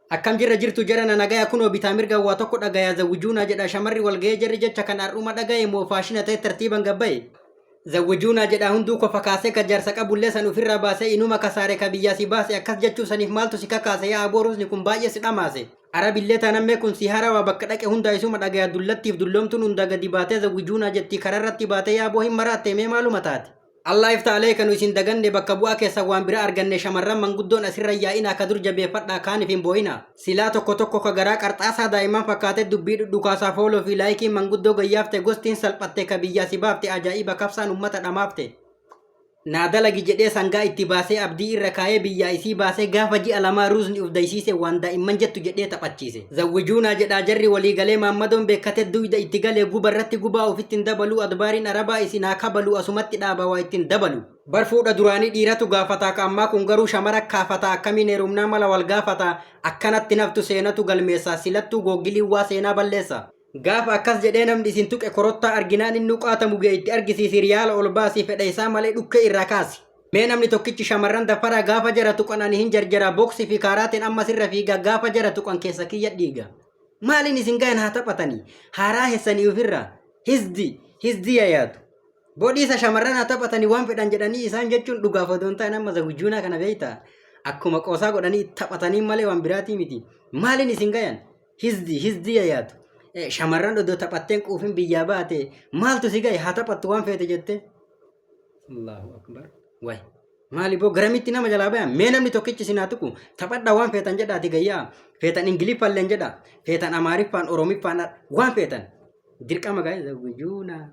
Akkam jirra jirtu jarana nagaya kunoo bitaa mirga waa tokko dhagaya zawujuuna jedha shamarri walga'ee jarri jecha kan har'uma dhagaye moo faashina ta'e tartiiban gabbaye. Zawujuuna jedha hunduu kofa kaasee ka jaarsa qabullee san ofirraa baasee inuma kasaare ka biyyaa si baase akkas jechuu saniif maaltu si kakaase yaa aboorusni kun baay'ee si dhamaase. Arabillee taanammee kun si harawaa bakka dhaqe hunda isuma dhagaya dullattiif dulloomtuun hunda gadi baatee zawujuuna jetti kararratti baatee yaa boo hin maraatte mee maaluma taate. Allah ifta alayka nu isin daganne bakka bu'aa keessa waan bira arganne shamarran manguddoon asirra yaa'ina ka dur jabeeffadhaa kaaniif hin boo'ina. Silaa tokko tokko ka garaa qarxaasaa daa'iman fakkaate dubbii dhudhukaasaa fooloo fi laayikiin manguddoo gayyaafte gostiin salphatte ka biyyaa si baafte ajaa'iba kabsaan ummata dhamaafte. Naadalagi jedhee sangaa itti baasee abdii irra kaayee biyyaa isii baasee gaafa ji'a lamaa ruusni uf daysiise waan daa'imman jettu jedhee taphachiise. Zawwijuunaa jedhaa jarri walii galee maammadoon beekate duyda itti galee gubarratti gubaa ofitti hin dabalu adbaariin arabaa isin haa kabalu asumatti dhaaba waa ittiin dabalu. Bar fuudha duraanii dhiiratu gaafataa ka ammaa kun garuu shamara kaafataa akkamiin heerumnaa mala wal gaafataa akkanatti naftu seenatu galmeessaa silattuu googilii waa seenaa balleessa. Gaafa akkas jedhee namni isin tuqe korottaa arginaan inni qaatamu ga'e itti argisiisi riyaala ol baasii fedha isaa malee dhukkee irraa kaasi. Mee namni tokkichi shamarran dafaraa gaafa jara tuqan ani hin jarjara boksii fi kaaraatiin amma sirra fiiga gaafa jara tuqan keessa kiyya dhiiga. Maaliin isin gayan haa taphatanii haaraa hessanii ofirraa hizdi yaayatu. Boodhiisa shamarran haa taphatanii waan fedhan jedhanii isaan jechuun dhugaaf odoon ta'an amma zawujuunaa kana beeyta. Akkuma qoosaa godhanii taphatanii malee waan biraatii miti. Maaliin isin gayan hizdi yaayatu. Shamarran odoo taphatteen quufin biyyaa baate maaltu si gahe haa taphattu waan feete jette. Allahu akbar. Waay maali boo garamitti nama jalaa bayan mee namni tokkichi sinaa tuqu taphadhaa waan feetan jedhaati gayyaa feetan ingiliffaalleen jedha feetan amaariffaan oromiffaan waan feetan dirqama gahe zawwijuunaa.